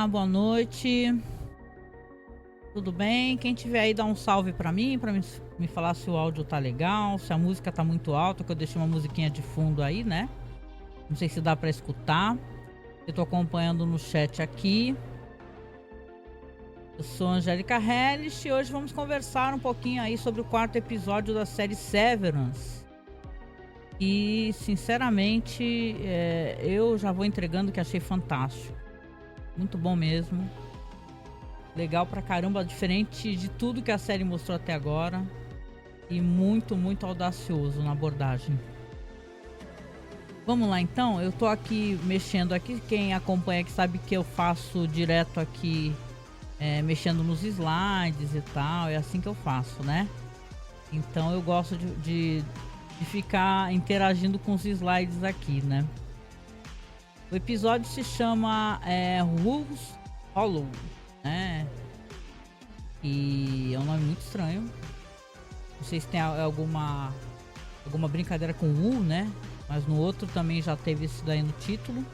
Olá, boa noite. Tudo bem? Quem tiver aí dá um salve pra mim, me falar se o áudio tá legal, se a música tá muito alta, que eu deixei uma musiquinha de fundo aí, né? Não sei se dá pra escutar. Eu tô acompanhando no chat aqui. Eu sou Angélica Hellish e hoje vamos conversar um pouquinho aí sobre o quarto episódio da série Severance. E, sinceramente, eu já vou entregando que achei fantástico. Muito bom mesmo. Legal pra caramba, diferente de tudo que a série mostrou até agora. E muito, muito audacioso na abordagem. Vamos lá então, eu tô aqui mexendo aqui. Quem acompanha que sabe que eu faço direto aqui, mexendo nos slides e tal. É assim que eu faço, né? Então eu gosto de ficar interagindo com os slides aqui, né? O episódio se chama Wolves Hollow, né? E é um nome muito estranho. Não sei se tem alguma brincadeira com U, né? Mas no outro também já teve isso daí no título.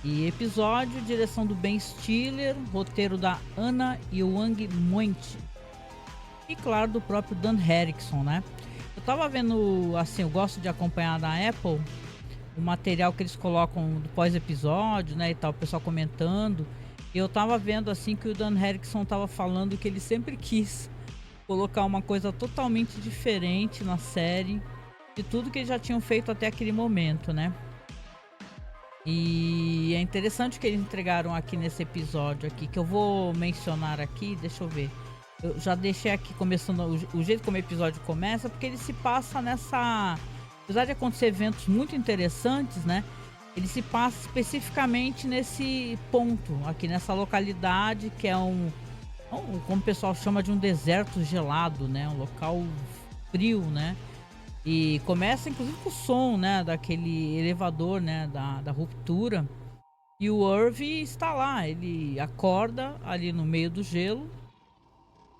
E episódio, direção do Ben Stiller, roteiro da Anna Ewing Munt. E claro, do próprio Dan Erickson, né? Eu tava vendo, assim, eu gosto de acompanhar da Apple o material que eles colocam do pós-episódio, né, e tal, o pessoal comentando. E eu tava vendo, assim, que o Dan Erickson tava falando que ele sempre quis colocar uma coisa totalmente diferente na série de tudo que eles já tinham feito até aquele momento, né? E é interessante que eles entregaram aqui nesse episódio aqui, que eu vou mencionar aqui, deixa eu ver. Eu já deixei aqui começando o jeito como o episódio começa, porque ele se passa nessa... Apesar de acontecer eventos muito interessantes, né? Ele se passa especificamente nesse ponto, aqui nessa localidade, que é como o pessoal chama de um deserto gelado, né? Um local frio, né? E começa inclusive com o som, né? Daquele elevador, né? Da ruptura. E o Irv está lá, ele acorda ali no meio do gelo,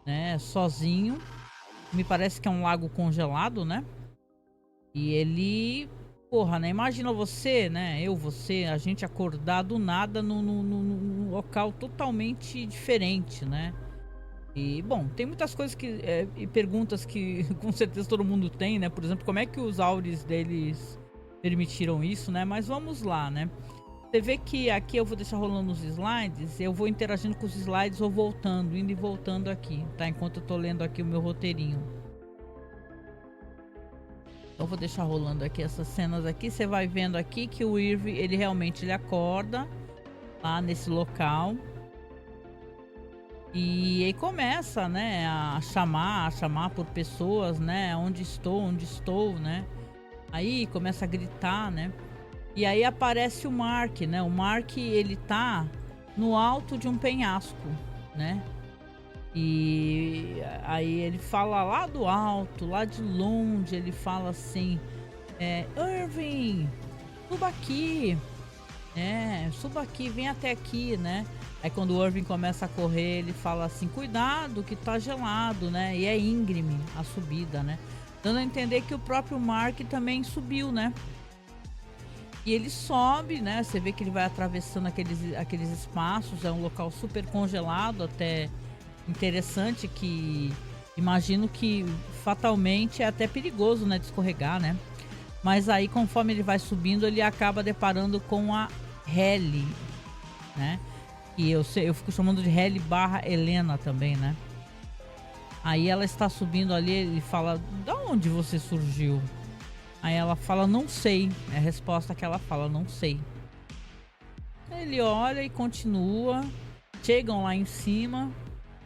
né? Sozinho. Me parece que é um lago congelado, né? E ele, porra, né? Imagina você, né? Você, a gente acordar do nada num local totalmente diferente, né? E, bom, tem muitas coisas e perguntas que com certeza todo mundo tem, né? Por exemplo, como é que os áureos deles permitiram isso, né? Mas vamos lá, né? Você vê que aqui eu vou deixar rolando os slides, eu vou interagindo com os slides ou voltando, indo e voltando aqui, tá? Enquanto eu tô lendo aqui o meu roteirinho. Então vou deixar rolando aqui essas cenas aqui. Você vai vendo aqui que o Irv, ele realmente acorda lá nesse local. E aí começa, né, a chamar por pessoas, né? Onde estou, né? Aí começa a gritar, né? E aí aparece o Mark, né? O Mark, ele tá no alto de um penhasco, né? E aí ele fala lá do alto, lá de longe, ele fala assim, Irving, suba aqui, vem até aqui, né? Aí quando o Irving começa a correr, ele fala assim, cuidado que tá gelado, né? E é íngreme a subida, né? Dando a entender que o próprio Mark também subiu, né? E ele sobe, né? Você vê que ele vai atravessando aqueles espaços, é um local super congelado até... Interessante, que imagino que fatalmente é até perigoso, né, de escorregar, né? Mas aí conforme ele vai subindo, ele acaba deparando com a Helly, né? E eu fico chamando de Helly / Helena também, né? Aí ela está subindo ali, ele fala, da onde você surgiu? Aí ela fala, não sei. É a resposta que ela fala, não sei. Ele olha e continua. Chegam lá em cima.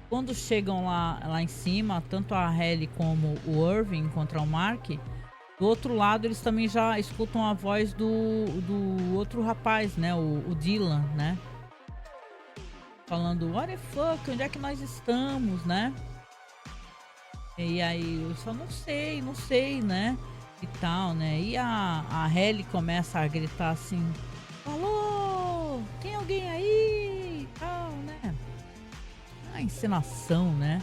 Quando chegam lá em cima, tanto a Helly como o Irving encontram o Mark, do outro lado eles também já escutam a voz do outro rapaz, né? O Dylan, né? Falando, what the fuck, onde é que nós estamos, né? E aí eu só não sei, né? E tal, né? E a Helly começa a gritar assim, alô, tem alguém aí? E tal, né? A encenação, né?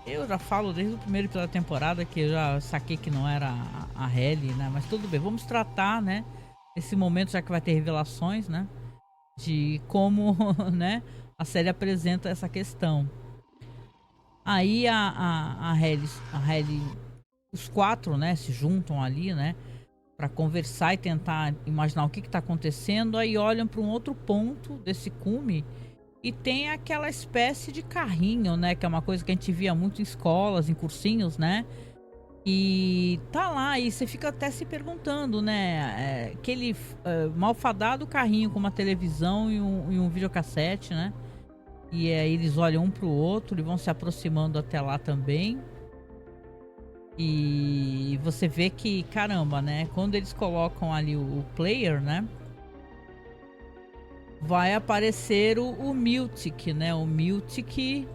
Eu já falo desde o primeiro episódio da temporada que eu já saquei que não era a Helly, né? Mas tudo bem, vamos tratar, né? Esse momento, já que vai ter revelações, né? de como, né, a série apresenta essa questão. Aí a Hailey, os quatro, né, se juntam ali, né, para conversar e tentar imaginar o que está acontecendo. Aí olham para um outro ponto desse cume e tem aquela espécie de carrinho, né, que é uma coisa que a gente via muito em escolas, em cursinhos, né? E tá lá e você fica até se perguntando, né, aquele malfadado carrinho com uma televisão e um videocassete, né? E aí eles olham um pro outro e vão se aproximando até lá também. E você vê que, caramba, né? Quando eles colocam ali o player, né? Vai aparecer o Miltic, né? O Miltic,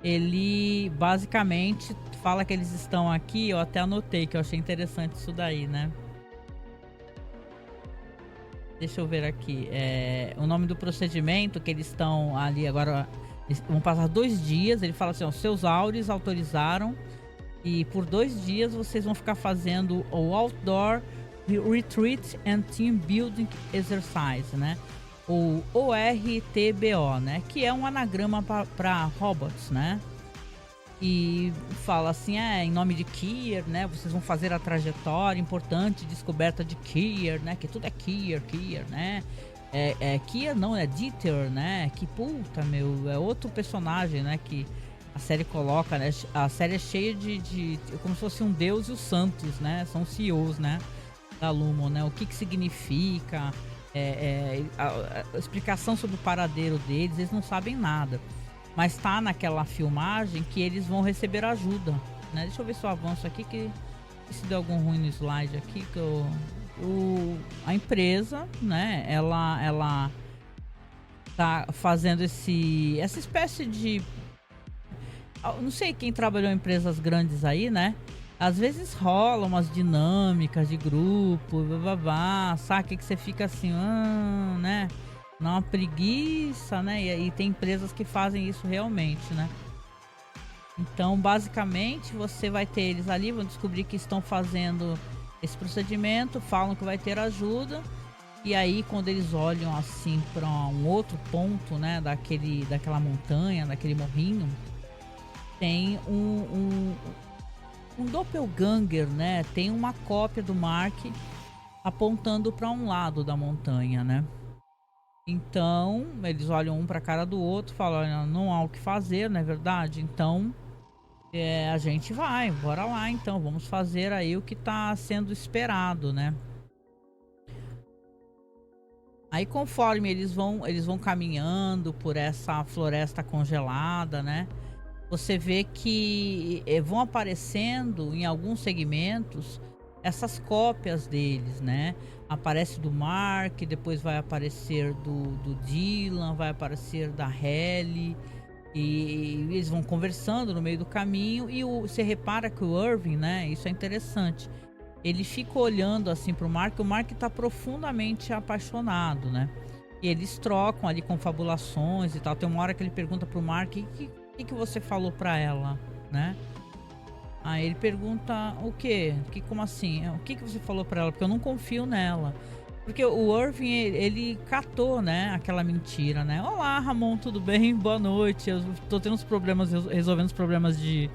ele basicamente fala que eles estão aqui. Eu até anotei que eu achei interessante isso daí, né? Deixa eu ver aqui. O nome do procedimento que eles estão ali agora. Eles vão passar 2 dias. Ele fala assim: ó, seus áureos autorizaram. E por 2 dias vocês vão ficar fazendo o Outdoor Retreat and Team Building Exercise, né? O ORTBO, né? Que é um anagrama para robots, né? E fala assim, em nome de Kier, né? Vocês vão fazer a trajetória importante, descoberta de Kier, né? Que tudo é Kier, né? Kier não, é Dieter, né? Que puta, meu, é outro personagem, né? Que a série coloca, né? A série é cheia de como se fosse um deus e os santos, né? São CEOs, né? Da Lumon, né? O que significa, a explicação sobre o paradeiro deles, eles não sabem nada. Mas tá naquela filmagem que eles vão receber ajuda, né? Deixa eu ver se eu avanço aqui, que se deu algum ruim no slide aqui, que a empresa, né? Ela tá fazendo essa espécie de... Não sei quem trabalhou em empresas grandes aí, né? Às vezes rolam umas dinâmicas de grupo, sabe? Que você fica assim, né? Não, uma preguiça, né? E tem empresas que fazem isso realmente, né? Então, basicamente, você vai ter eles ali, vão descobrir que estão fazendo esse procedimento, falam que vai ter ajuda. E aí, quando eles olham assim para um outro ponto, né? Daquela montanha, daquele morrinho, tem um doppelganger, né? Tem uma cópia do Mark apontando para um lado da montanha, né? Então, eles olham um para a cara do outro, falam, olha, não há o que fazer, não é verdade? Então, a gente vai, bora lá então, vamos fazer aí o que está sendo esperado, né? Aí, conforme eles vão caminhando por essa floresta congelada, né? Você vê que vão aparecendo em alguns segmentos essas cópias deles, né? Aparece do Mark, depois vai aparecer do Dylan, vai aparecer da Hailey, e eles vão conversando no meio do caminho. E você repara que o Irving, né? Isso é interessante. Ele fica olhando assim pro Mark. O Mark tá profundamente apaixonado, né? E eles trocam ali confabulações e tal. Tem uma hora que ele pergunta pro Mark: o que você falou pra ela, né? Aí ele pergunta: o quê? Como assim? O que você falou pra ela? Porque eu não confio nela. Porque o Irving, ele catou, né, aquela mentira, né? Olá, Ramon, tudo bem? Boa noite. Eu tô tendo uns problemas, resolvendo os problemas de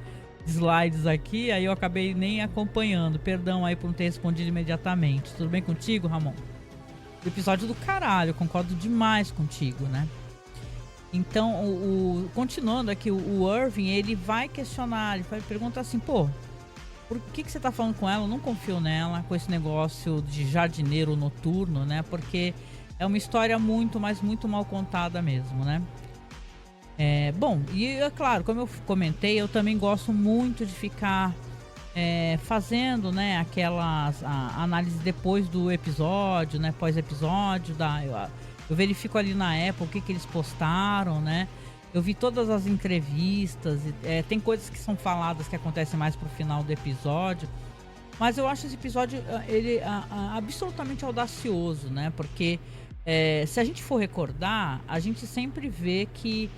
slides aqui, aí eu acabei nem acompanhando. Perdão aí por não ter respondido imediatamente. Tudo bem contigo, Ramon? Episódio do caralho, concordo demais contigo, né? Então, continuando aqui, o Irving, ele vai questionar, ele vai perguntar assim, pô, por que você tá falando com ela? Eu não confio nela, com esse negócio de jardineiro noturno, né? Porque é uma história muito, mas muito mal contada mesmo, né? Bom, e é claro, como eu comentei, eu também gosto muito de ficar fazendo, né, aquelas análise depois do episódio, né, pós-episódio, eu verifico ali na Apple o que eles postaram, né? Eu vi todas as entrevistas, tem coisas que são faladas que acontecem mais pro final do episódio, mas eu acho esse episódio ele absolutamente audacioso, né? Porque se a gente for recordar, a gente sempre vê que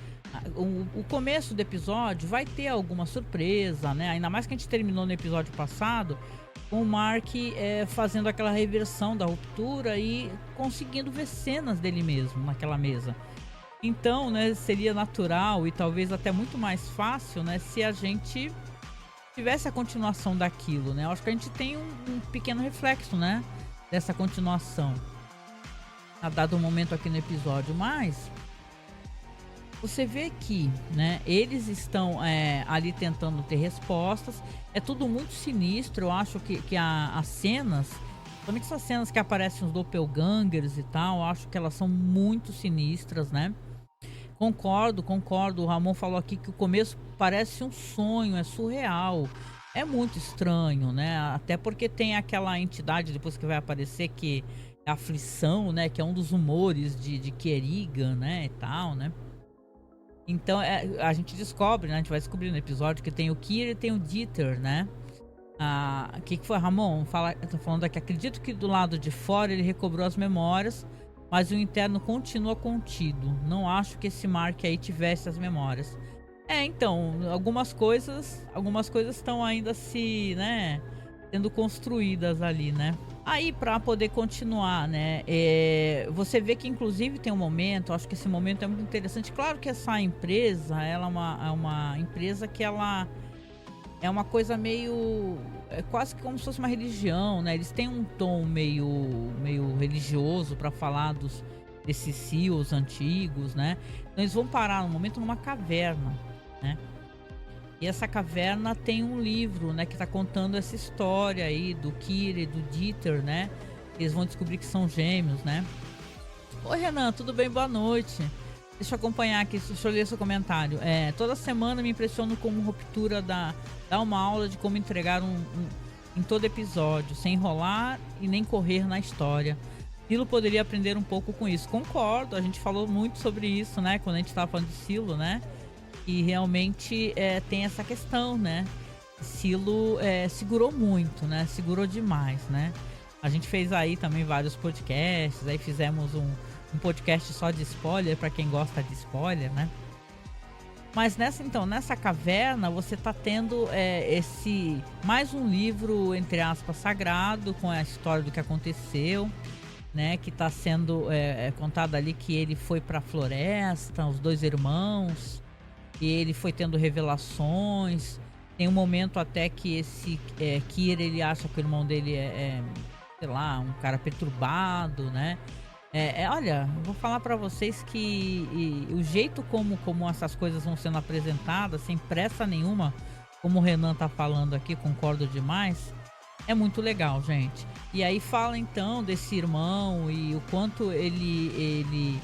O começo do episódio vai ter alguma surpresa, né? Ainda mais que a gente terminou no episódio passado com o Mark fazendo aquela reversão da ruptura e conseguindo ver cenas dele mesmo naquela mesa. Então, né, seria natural e talvez até muito mais fácil, né, se a gente tivesse a continuação daquilo, né? Eu acho que a gente tem um pequeno reflexo, né, dessa continuação a dado momento aqui no episódio, mas você vê que, né, eles estão ali tentando ter respostas. É tudo muito sinistro. Eu acho que as cenas, principalmente essas cenas que aparecem os doppelgangers e tal, eu acho que elas são muito sinistras, né? Concordo. O Ramon falou aqui que o começo parece um sonho, é surreal. É muito estranho, né? Até porque tem aquela entidade depois que vai aparecer que é a aflição, né? Que é um dos humores de Kerrigan, né? E tal, né? Então a gente descobre, né? A gente vai descobrir no episódio que tem o Kira e tem o Dieter, né? O que foi, Ramon? Tô falando aqui. Acredito que do lado de fora ele recobrou as memórias, mas o interno continua contido. Não acho que esse Mark aí tivesse as memórias. Então, algumas coisas estão ainda sendo construídas ali, né? Aí, para poder continuar, né? Você vê que inclusive tem um momento, acho que esse momento é muito interessante. Claro que essa empresa, ela é uma empresa que ela é uma coisa meio, quase que como se fosse uma religião, né? Eles têm um tom meio religioso para falar desses SEALs antigos, né? Então eles vão parar no momento numa caverna, né? E essa caverna tem um livro, né, que tá contando essa história aí do Kira e do Dieter, né? Eles vão descobrir que são gêmeos, né? Oi, Renan, tudo bem? Boa noite. Deixa eu acompanhar aqui, deixa eu ler seu comentário. Toda semana me impressiono como Ruptura dá uma aula de como entregar em todo episódio, sem enrolar e nem correr na história. Silo poderia aprender um pouco com isso. Concordo, a gente falou muito sobre isso, né? Quando a gente tava falando de Silo, né? E realmente tem essa questão, né? Silo segurou muito, né? Segurou demais, né? A gente fez aí também vários podcasts, aí fizemos um podcast só de spoiler, para quem gosta de spoiler, né? Mas nessa caverna você tá tendo mais um livro, entre aspas, sagrado, com a história do que aconteceu, né? Que tá sendo contado ali que ele foi pra floresta, os dois irmãos, e ele foi tendo revelações. Tem um momento até que esse Kira, ele acha que o irmão dele sei lá, um cara perturbado, né? Olha, vou falar pra vocês que o jeito como essas coisas vão sendo apresentadas, sem pressa nenhuma, como o Renan tá falando aqui, concordo demais, é muito legal, gente. E aí fala então desse irmão e o quanto ele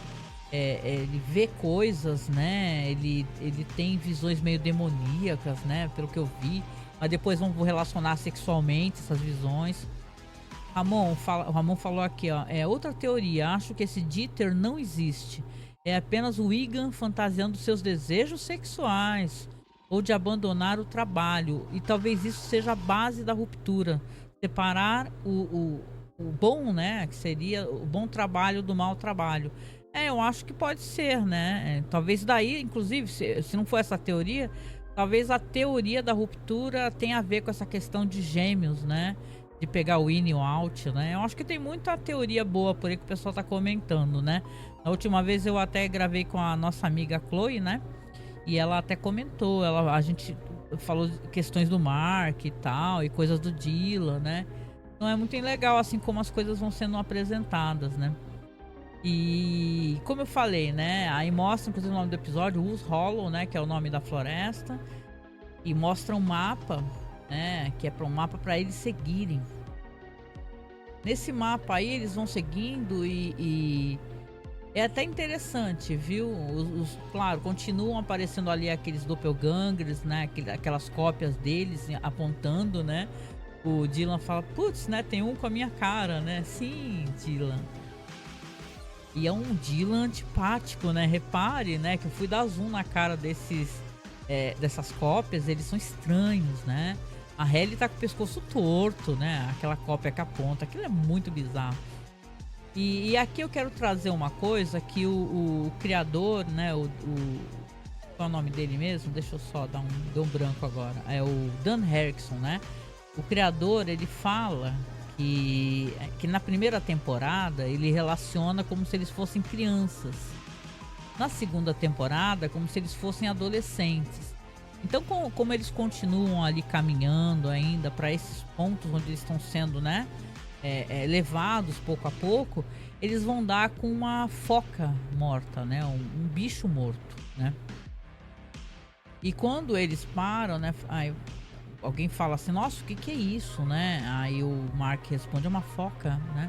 vê coisas, né? Ele tem visões meio demoníacas, né? Pelo que eu vi. Mas depois vão relacionar sexualmente essas visões. O Ramon falou aqui, ó. Outra teoria. Acho que esse Dieter não existe. É apenas o Egan fantasiando seus desejos sexuais ou de abandonar o trabalho. E talvez isso seja a base da ruptura. Separar o bom, né? Que seria o bom trabalho do mau trabalho. Eu acho que pode ser, né? Talvez daí, inclusive, se não for essa teoria, talvez a teoria da ruptura tenha a ver com essa questão de gêmeos, né? De pegar o in e o out, né? Eu acho que tem muita teoria boa por aí que o pessoal tá comentando, né? Na última vez eu até gravei com a nossa amiga Chloe, né? E ela até comentou, a gente falou questões do Mark e tal, e coisas do Dylan, né? Então é muito legal assim como as coisas vão sendo apresentadas, né? E como eu falei, né? Aí mostra, inclusive, o nome do episódio, Us Hollow, né? Que é o nome da floresta. E mostra um mapa, né? Que é para um mapa para eles seguirem. Nesse mapa aí eles vão seguindo e é até interessante, viu? Claro, continuam aparecendo ali aqueles doppelgangers, né? Aquelas cópias deles apontando, né? O Dylan fala, putz, né? Tem um com a minha cara, né? Sim, Dylan. E é um Dylan antipático, né? Repare, né? Que eu fui dar zoom na cara dessas cópias. Eles são estranhos, né? A Hayley tá com o pescoço torto, né? Aquela cópia que aponta. Aquilo é muito bizarro. E aqui eu quero trazer uma coisa que o criador, né? qual é o nome dele mesmo? Deixa eu só dar deu um branco agora. É o Dan Harrison, né? O criador, ele fala que na primeira temporada ele relaciona como se eles fossem crianças. Na segunda temporada, como se eles fossem adolescentes. Então, como eles continuam ali caminhando ainda para esses pontos onde eles estão sendo, né, levados pouco a pouco, eles vão dar com uma foca morta, né, um bicho morto, né. E quando eles param, né, aí alguém fala assim, nossa, o que que é isso, né? Aí o Mark responde, é uma foca, né?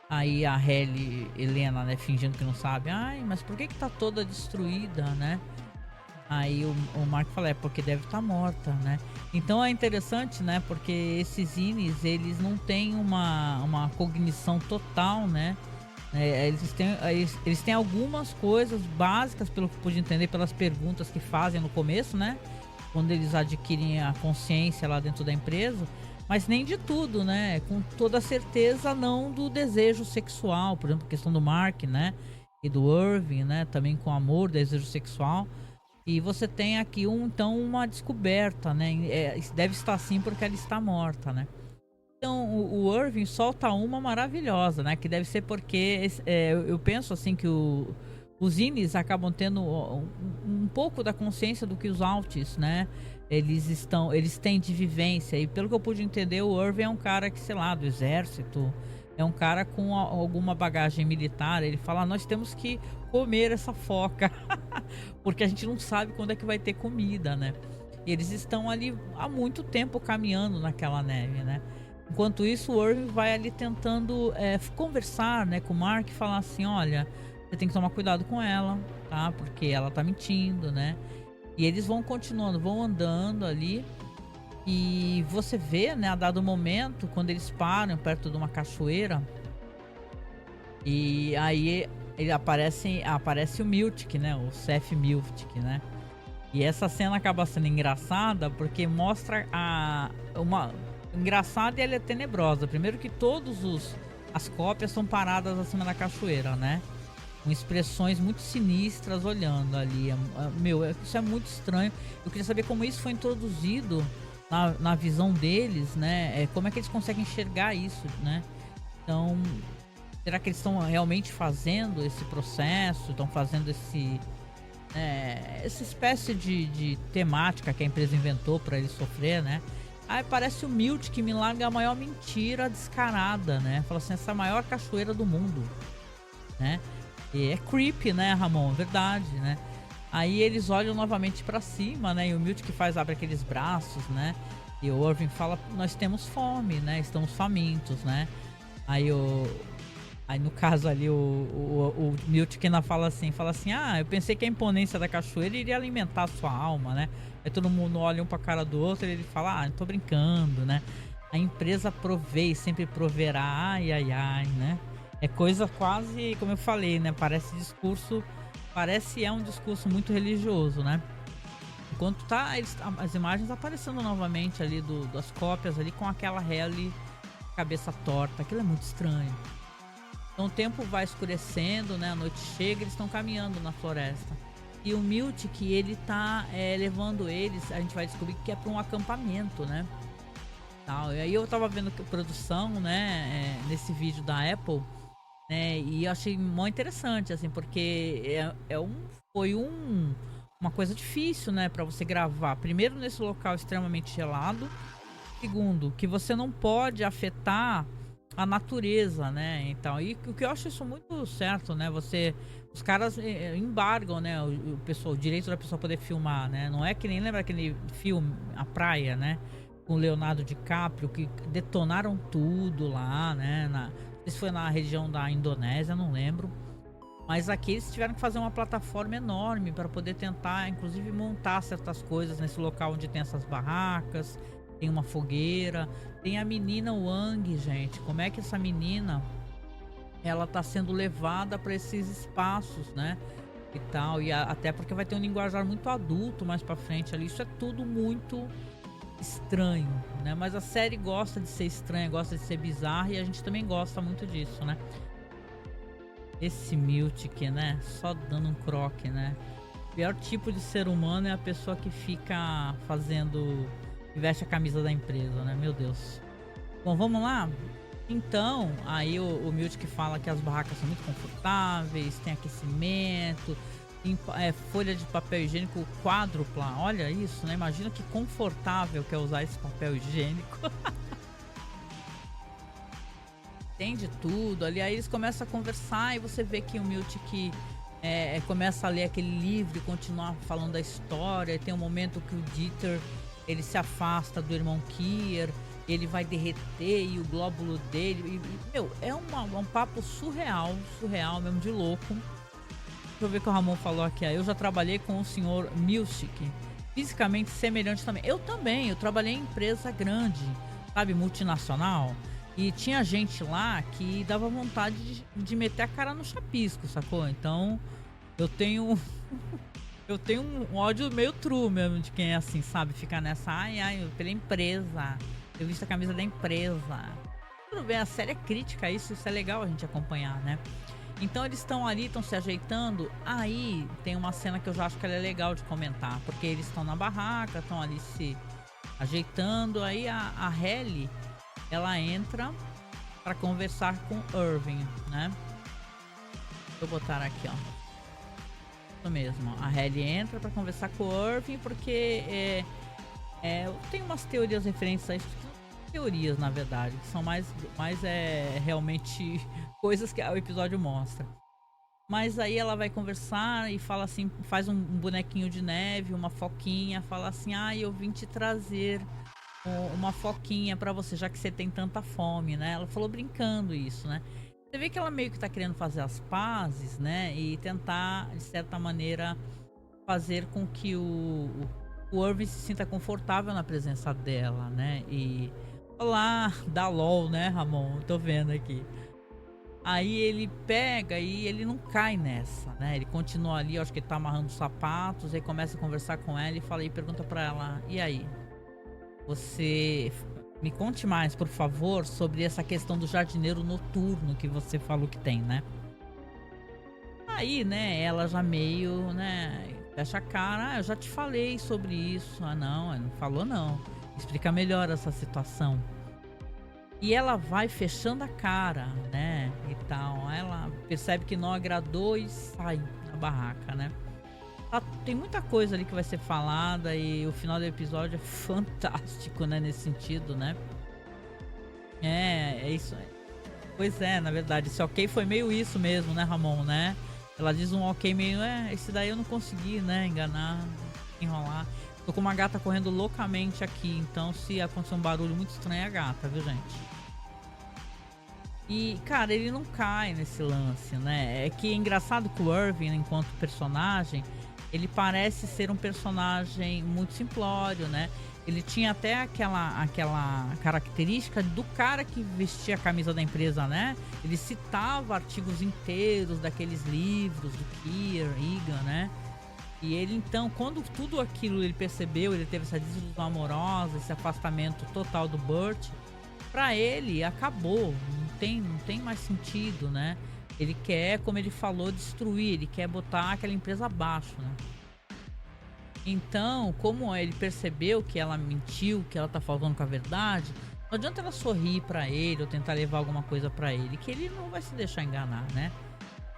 Aí a Helena, né, fingindo que não sabe, ai, mas por que que tá toda destruída, né? Aí o Mark fala, é porque deve estar morta, né? Então é interessante, né? Porque esses Inis, eles não têm uma cognição total, né? Eles têm algumas coisas básicas, pelo que eu pude entender pelas perguntas que fazem no começo, né? Quando eles adquirem a consciência lá dentro da empresa, mas nem de tudo, né? Com toda certeza não do desejo sexual, por exemplo, a questão do Mark, né? E do Irving, né? Também com amor, desejo sexual. E você tem aqui então uma descoberta, né? Deve estar assim porque ela está morta, né? Então o Irving solta uma maravilhosa, né? Que deve ser porque eu penso assim que os Inis acabam tendo um pouco da consciência do que os Altis, né? Eles têm de vivência. E pelo que eu pude entender, o Irving é um cara que, sei lá, do exército, é um cara com alguma bagagem militar. Ele fala, nós temos que comer essa foca, porque a gente não sabe quando é que vai ter comida, né? E eles estão ali há muito tempo caminhando naquela neve, né? Enquanto isso, o Irving vai ali tentando conversar, né, com o Mark e falar assim, olha, você tem que tomar cuidado com ela, tá? Porque ela tá mentindo, né? E eles vão continuando, vão andando ali. E você vê, né, a dado momento, quando eles param perto de uma cachoeira. E aí ele aparece o Miltic, né? O Seth Miltic, né? E essa cena acaba sendo engraçada porque mostra uma engraçada e ela é tenebrosa. Primeiro que as cópias são paradas acima da cachoeira, né? Com expressões muito sinistras olhando ali. Isso é muito estranho. Eu queria saber como isso foi introduzido na visão deles, né? Como é que eles conseguem enxergar isso, né? Então, será que eles estão realmente fazendo esse processo? Estão fazendo essa espécie de temática que a empresa inventou para ele sofrer, né? Aí parece o Milt que me larga a maior mentira descarada, né? Fala assim, essa é a maior cachoeira do mundo, né? E é creepy, né, Ramon? Verdade, né? Aí eles olham novamente pra cima, né? E o Milt que abre aqueles braços, né? E o Irving fala, nós temos fome, né? Estamos famintos, né? Aí no caso ali o Milt que fala assim, eu pensei que a imponência da cachoeira iria alimentar a sua alma, né? Aí todo mundo olha um pra cara do outro e ele fala, não tô brincando, né? A empresa provê e sempre proverá, ai, ai, ai, né? É coisa quase, como eu falei, né? Parece um discurso muito religioso, né? Enquanto tá as imagens aparecendo novamente ali das cópias ali com aquela Helly cabeça torta, aquilo é muito estranho. Então o tempo vai escurecendo, né? A noite chega, eles estão caminhando na floresta. E o Miltic, ele tá levando eles, a gente vai descobrir que é para um acampamento, né? Tal. E aí eu tava vendo que a produção, né, nesse vídeo da Apple, né, e eu achei muito interessante, assim, porque foi uma coisa difícil, né, para você gravar. Primeiro, nesse local extremamente gelado. Segundo, que você não pode afetar a natureza, né? Então, e o que eu acho isso muito certo, né? Os caras embargam, né? O direito da pessoa poder filmar, né? Não é que nem lembra aquele filme A Praia, né? Com o Leonardo DiCaprio, que detonaram tudo lá, né? Não sei se foi na região da Indonésia, não lembro. Mas aqui eles tiveram que fazer uma plataforma enorme para poder tentar, inclusive, montar certas coisas nesse local onde tem essas barracas. Tem uma fogueira, tem a menina Wang, gente. Como é que essa menina ela tá sendo levada para esses espaços, né? E tal, até porque vai ter um linguajar muito adulto mais para frente ali. Isso é tudo muito estranho, né? Mas a série gosta de ser estranha, gosta de ser bizarra e a gente também gosta muito disso, né? Esse Miltic, né? Só dando um croque, né? pior tipo de ser humano é a pessoa que fica fazendo... que veste a camisa da empresa, né? Meu Deus. Bom, vamos lá? Então, aí o Milt que fala que as barracas são muito confortáveis, tem aquecimento, tem folha de papel higiênico quádrupla. Olha isso, né? Imagina que confortável que é usar esse papel higiênico. Tem de tudo ali. Aí eles começam a conversar e você vê que o Milt que começa a ler aquele livro e continuar falando da história. E tem um momento que o Dieter ele se afasta do irmão Kier, ele vai derreter e o glóbulo dele. Meu, é um papo surreal mesmo, de louco. Deixa eu ver o que o Ramon falou aqui. Eu já trabalhei com o senhor Milchik, fisicamente semelhante também. Eu trabalhei em empresa grande, sabe, multinacional. E tinha gente lá que dava vontade de meter a cara no chapisco, sacou? Então, eu tenho um ódio meio true mesmo de quem é assim, sabe? Fica nessa, ai, pela empresa. Eu visto a camisa da empresa. Tudo bem, a série é crítica, isso é legal a gente acompanhar, né? Então eles estão ali, estão se ajeitando. Aí tem uma cena que eu já acho que ela é legal de comentar, porque eles estão na barraca, estão ali se ajeitando. Aí a Halle, ela entra para conversar com Irving, né? Vou botar aqui, ó. Isso mesmo, a Halle entra para conversar com o Irving porque tem umas teorias referentes a isso, teorias na verdade, que são mais realmente coisas que o episódio mostra. Mas aí ela vai conversar e fala assim, faz um bonequinho de neve, uma foquinha, fala assim, eu vim te trazer uma foquinha pra você, já que você tem tanta fome, né? Ela falou brincando isso, né? Você vê que ela meio que tá querendo fazer as pazes, né? E tentar, de certa maneira, fazer com que o Irving se sinta confortável na presença dela, né? E... olá, da LOL, né, Ramon? Tô vendo aqui. Aí ele pega e ele não cai nessa, né? Ele continua ali, eu acho que ele tá amarrando os sapatos, aí começa a conversar com ela e fala e pergunta pra ela, e aí? Você... me conte mais, por favor, sobre essa questão do jardineiro noturno que você falou que tem, né? Aí, né, ela já meio, né, fecha a cara. Eu já te falei sobre isso. Não, não falou não. Explica melhor essa situação. E ela vai fechando a cara, né, e tal. Ela percebe que não agradou e sai da barraca, né? Tem muita coisa ali que vai ser falada e o final do episódio é fantástico, né, nesse sentido, né? É isso. Pois é, na verdade, esse ok foi meio isso mesmo, né, Ramon, né? Ela diz um ok meio, esse daí eu não consegui, né, enganar, enrolar. Tô com uma gata correndo loucamente aqui, então se acontecer um barulho muito estranho é a gata, viu, gente? E, cara, ele não cai nesse lance, né? É que é engraçado que o Irving, enquanto personagem, ele parece ser um personagem muito simplório, né? Ele tinha até aquela característica do cara que vestia a camisa da empresa, né? Ele citava artigos inteiros daqueles livros do Kier, Egan, né? E ele então, quando tudo aquilo ele percebeu, ele teve essa desilusão amorosa, esse afastamento total do Burt, pra ele acabou, não tem mais sentido, né? Ele quer, como ele falou, destruir, ele quer botar aquela empresa abaixo, né? Então, como ele percebeu que ela mentiu, que ela tá falando com a verdade, não adianta ela sorrir pra ele ou tentar levar alguma coisa pra ele, que ele não vai se deixar enganar, né?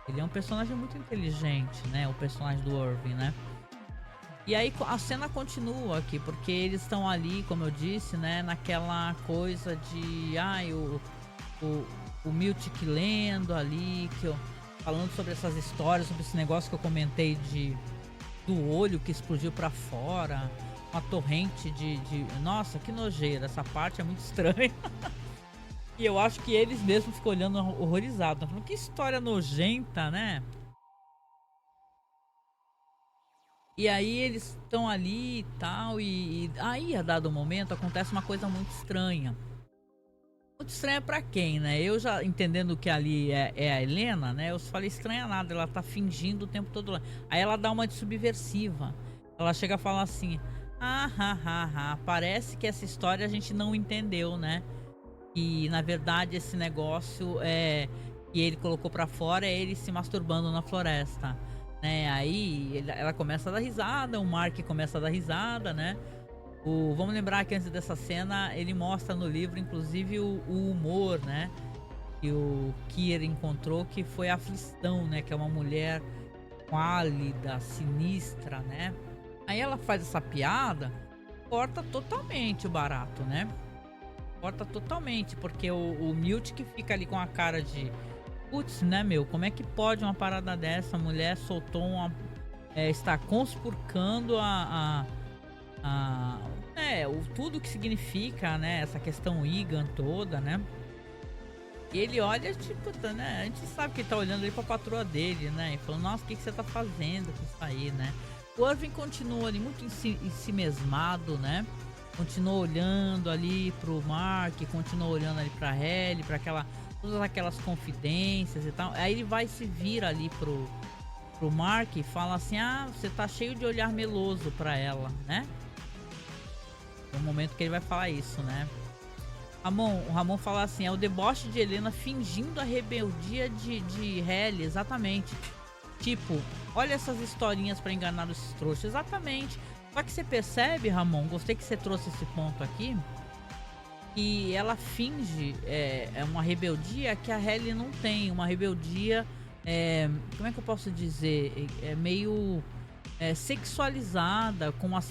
Ele é um personagem muito inteligente, né? O personagem do Irving, né? E aí a cena continua aqui, porque eles estão ali, como eu disse, né? Naquela coisa de... o Miltic lendo ali, falando sobre essas histórias, sobre esse negócio que eu comentei do olho que explodiu pra fora, uma torrente nossa, que nojeira, essa parte é muito estranha. E eu acho que eles mesmos ficam olhando horrorizados, falando, que história nojenta, né? E aí eles estão ali e tal, e aí a dado momento acontece uma coisa muito estranha. Muito estranha pra quem, né? Eu já entendendo que ali é a Helena, né? Eu falei, estranha nada, ela tá fingindo o tempo todo lá. Aí ela dá uma de subversiva. Ela chega a falar assim, parece que essa história a gente não entendeu, né? E na verdade esse negócio que ele colocou pra fora é ele se masturbando na floresta. né? Aí ela começa a dar risada, o Mark começa a dar risada, né? Vamos lembrar que antes dessa cena ele mostra no livro, inclusive, o humor, né? Que o Kier encontrou, que foi a aflição, né? Que é uma mulher pálida, sinistra, né? Aí ela faz essa piada, corta totalmente o barato, né? Corta totalmente, porque o Milt que fica ali com a cara de putz, né, meu? Como é que pode uma parada dessa? A mulher soltou uma. Está conspurcando tudo que significa, né? Essa questão Igan toda, né? E ele olha, tipo, né? A gente sabe que ele tá olhando ali pra patroa dele, né? E falando, nossa, o que você tá fazendo com isso aí, né? O Irving continua ali muito ensimesmado, né? Continua olhando ali pro Mark, continua olhando ali pra Ellie, pra todas aquelas confidências e tal. Aí ele vai se vira ali pro Mark e fala assim: ah, você tá cheio de olhar meloso pra ela, né? É o momento que ele vai falar isso, né? O Ramon fala assim: é o deboche de Helena fingindo a rebeldia de Ellie, exatamente. Tipo, olha essas historinhas pra enganar esses trouxas, exatamente. Só que você percebe, Ramon, gostei que você trouxe esse ponto aqui, que ela finge uma rebeldia que a Ellie não tem, uma rebeldia, como é que eu posso dizer, meio sexualizada, com um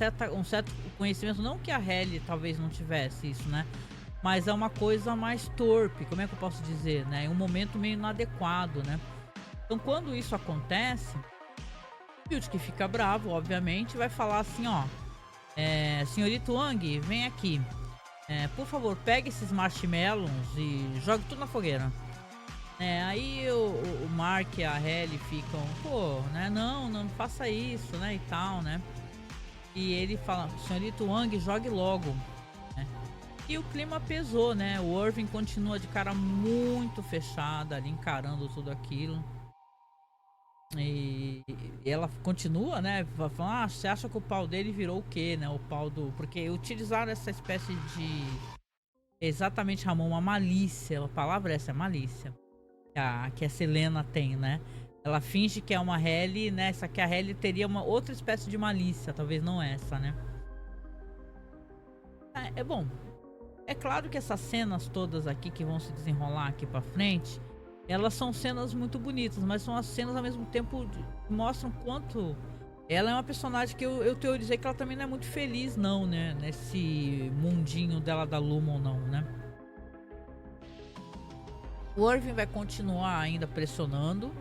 certo conhecimento, não que a Ellie talvez não tivesse isso, né? Mas é uma coisa mais torpe, como é que eu posso dizer, né? Em um momento meio inadequado, né? Então quando isso acontece, o Milt, que fica bravo, obviamente, vai falar assim, ó, senhorito Wang, vem aqui. Por favor, pegue esses marshmallows e jogue tudo na fogueira. Aí o Mark e a Ellie ficam, pô, né? Não faça isso, né? E tal, né? E ele fala, senhorito Wang, jogue logo. Né? E o clima pesou, né? O Irving continua de cara muito fechada ali, encarando tudo aquilo. E ela continua, né? Falando, ah, você acha que o pau dele virou o quê, né? O pau do. Porque utilizaram essa espécie de. Exatamente, Ramon, uma malícia. A palavra essa é malícia. Que a Selena tem, né? Ela finge que é uma Ellie, né? Só que a Ellie teria uma outra espécie de malícia, talvez não essa, né? É bom. É claro que essas cenas todas aqui que vão se desenrolar aqui pra frente, elas são cenas muito bonitas, mas são as cenas ao mesmo tempo que mostram quanto ela é uma personagem que eu teorizei que ela também não é muito feliz, não, né? Nesse mundinho dela da Lumon, não, né? O Irving vai continuar ainda pressionando,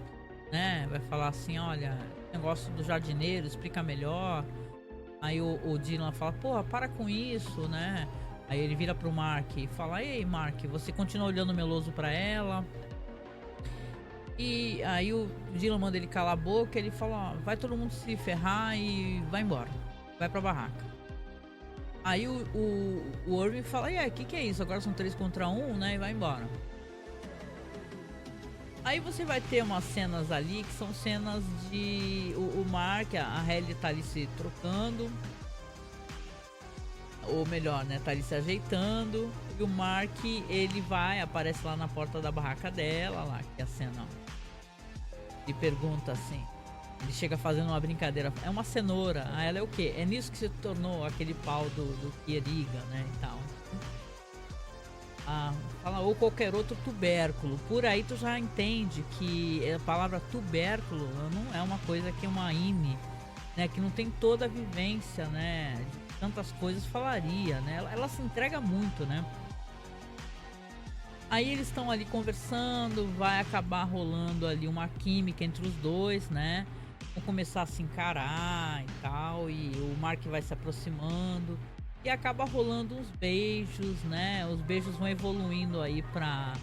né? Vai falar assim, olha, negócio do jardineiro, explica melhor. Aí o Dylan fala, porra, para com isso, né? Aí ele vira pro Mark e fala, ei Mark, você continua olhando meloso pra ela? E aí o Dylan manda ele calar a boca, ele fala, ó, vai todo mundo se ferrar e vai embora. Vai pra barraca. Aí o Irving fala, e aí, que é isso? Agora são 3 contra 1, né? E vai embora. Aí você vai ter umas cenas ali que são cenas de o Mark, a Ellie tá ali se trocando. Ou melhor, né, tá ali se ajeitando. E o Mark, ele aparece lá na porta da barraca dela, lá, que é a cena, ó. E pergunta assim, ele chega fazendo uma brincadeira, é uma cenoura. Aí ela é o quê? É nisso que se tornou aquele pau do Kieriga, né, e tal. Fala, ou qualquer outro tubérculo. Por aí tu já entende que a palavra tubérculo não é uma coisa que uma INE, né, que não tem toda a vivência, né, de tantas coisas falaria, né, ela se entrega muito, né. Aí eles estão ali conversando, vai acabar rolando ali uma química entre os dois, né, vão começar a se encarar e tal, e o Mark vai se aproximando. E acaba rolando uns beijos, né? Os beijos vão evoluindo aí pra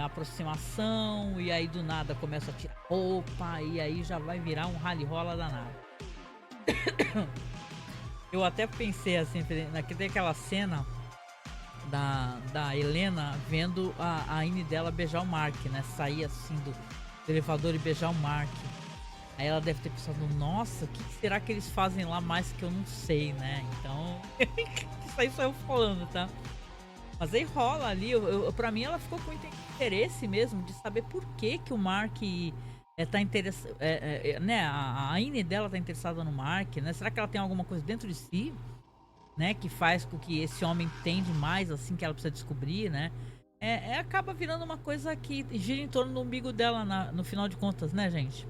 aproximação. E aí do nada começa a tirar roupa. E aí já vai virar um rally-rola danado. Eu até pensei assim, tem aquela cena da Helena vendo a Anne dela beijar o Mark, né? Sair assim do elevador e beijar o Mark. Aí ela deve ter pensado, nossa, o que será que eles fazem lá mais que eu não sei, né? Então, isso aí só eu falando, tá? Mas aí rola ali, pra mim ela ficou com muito interesse mesmo de saber por que o Mark tá interessada, né? A Ine dela tá interessada no Mark, né? Será que ela tem alguma coisa dentro de si, né? Que faz com que esse homem tende mais, assim, que ela precisa descobrir, né? Acaba virando uma coisa que gira em torno do umbigo dela no final de contas, né, gente?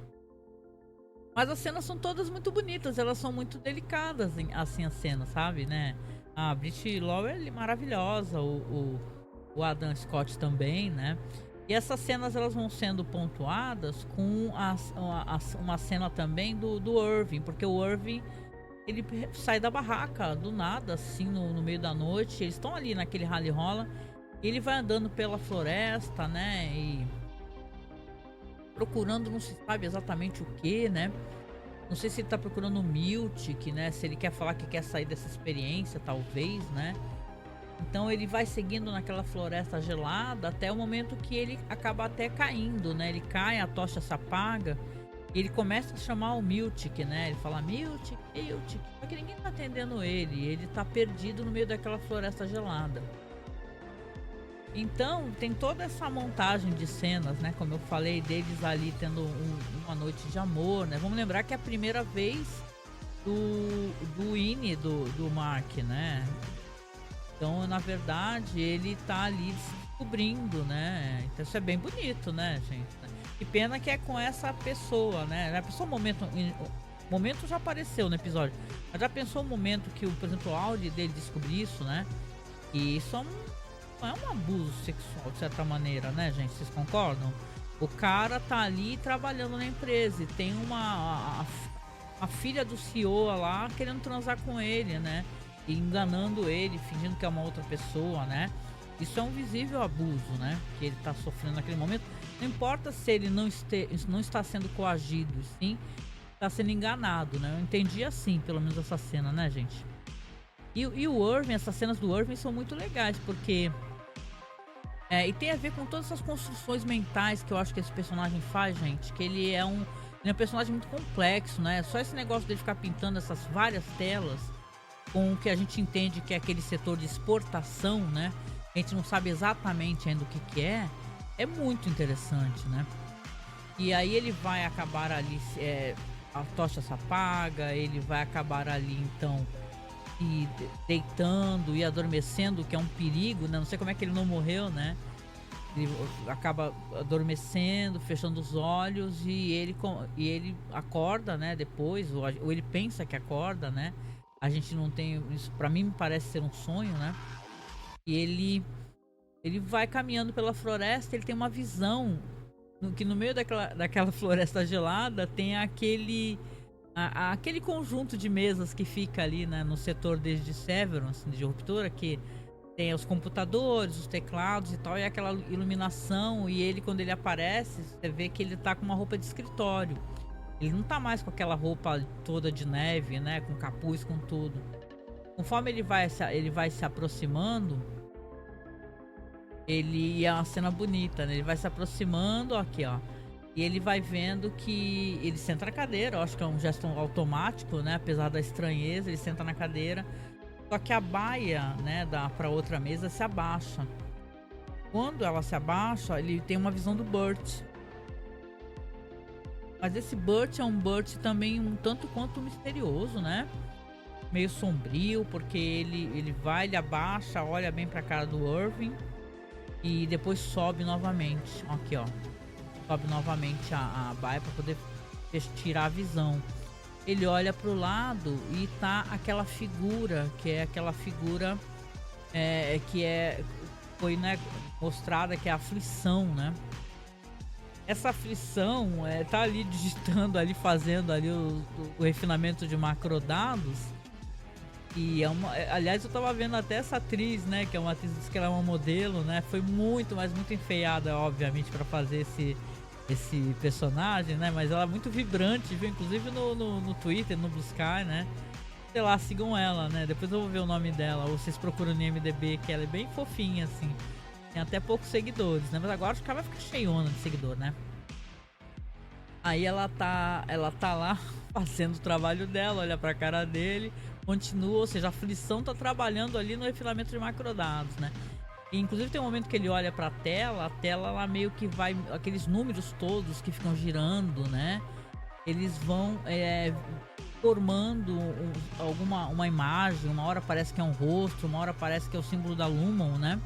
Mas as cenas são todas muito bonitas, elas são muito delicadas, assim, as cenas, sabe, né? A Brit Lowell maravilhosa, o Adam Scott também, né? E essas cenas elas vão sendo pontuadas com uma cena também do Irving, porque o Irving ele sai da barraca do nada, assim, no meio da noite. Eles estão ali naquele rally rola, e ele vai andando pela floresta, né? E procurando, não se sabe exatamente o que, né? Não sei se ele tá procurando o Miltic, né? Se ele quer falar que quer sair dessa experiência, talvez, né? Então ele vai seguindo naquela floresta gelada até o momento que ele acaba até caindo, né? Ele cai, a tocha se apaga e ele começa a chamar o Miltic, né? Ele fala Miltic, Miltic, só que ninguém tá atendendo ele. Ele tá perdido no meio daquela floresta gelada. Então tem toda essa montagem de cenas, né? Como eu falei, deles ali tendo uma noite de amor, né? Vamos lembrar que é a primeira vez do Ine, do Mark, né? Então, na verdade, ele tá ali se descobrindo, né? Então isso é bem bonito, né, gente? Que pena que é com essa pessoa, né? A pessoa, o momento já apareceu no episódio. Mas já pensou o momento que, por exemplo, o áudio dele descobrir isso, né? E isso é um abuso sexual, de certa maneira, né, gente? Vocês concordam? O cara tá ali trabalhando na empresa e tem a filha do CEO lá querendo transar com ele, né? E enganando ele, fingindo que é uma outra pessoa, né? Isso é um visível abuso, né? Que ele tá sofrendo naquele momento. Não importa se ele não está sendo coagido, sim, está sendo enganado, né? Eu entendi assim, pelo menos essa cena, né, gente? E o Irving, essas cenas do Irving são muito legais, porque... e tem a ver com todas essas construções mentais que eu acho que esse personagem faz, gente. Que ele é um personagem muito complexo, né? Só esse negócio de ficar pintando essas várias telas com o que a gente entende que é aquele setor de exportação, né? A gente não sabe exatamente ainda o que é muito interessante, né? E aí ele vai acabar ali, a tocha se apaga, ele vai acabar ali então e deitando e adormecendo, que é um perigo, né? Não sei como é que ele não morreu, né? Ele acaba adormecendo, fechando os olhos e ele acorda, né? Depois, ou ele pensa que acorda, né? A gente não tem isso, pra mim me parece ser um sonho, né? E ele vai caminhando pela floresta, ele tem uma visão que no meio daquela floresta gelada tem aquele conjunto de mesas que fica ali, né, no setor de Severance, de Ruptura, que tem os computadores, os teclados e tal, e aquela iluminação, e ele, quando ele aparece, você vê que ele tá com uma roupa de escritório. Ele não tá mais com aquela roupa toda de neve, né? Com capuz, com tudo. Conforme ele vai se aproximando, é uma cena bonita, né? Ele vai se aproximando, aqui, ó. E ele vai vendo que ele senta na cadeira. Eu acho que é um gesto automático, né? Apesar da estranheza, ele senta na cadeira. Só que a baia, né, pra outra mesa se abaixa. Quando ela se abaixa, ele tem uma visão do Burt. Mas esse Burt é um Burt também um tanto quanto misterioso, né? Meio sombrio, porque ele abaixa, olha bem pra cara do Irving e depois sobe novamente. Aqui, ó. Sobe novamente a baia pra poder tirar a visão. Ele olha pro lado e tá aquela figura, que é aquela figura foi, né, mostrada, que é a aflição, né? Essa aflição tá ali digitando, ali fazendo ali o refinamento de macrodados. E aliás, eu tava vendo até essa atriz, né, que é uma atriz que ela é uma modelo, né? Foi muito, mas muito enfeiada, obviamente, para fazer esse personagem, né? Mas ela é muito vibrante, viu? Inclusive no Twitter, no Blue Sky, né? Sei lá, sigam ela, né? Depois eu vou ver o nome dela, ou vocês procuram no IMDb, que ela é bem fofinha, assim. Tem até poucos seguidores, né? Mas agora acho que ela vai ficar cheiona de seguidor, né? Aí ela tá lá fazendo o trabalho dela, olha pra cara dele, continua, ou seja, a aflição tá trabalhando ali no refinamento de macrodados, né? E, inclusive tem um momento que ele olha pra tela, a tela ela meio que vai, aqueles números todos que ficam girando, né? Eles vão formando uma imagem, uma hora parece que é um rosto, uma hora parece que é o símbolo da Lumon, né?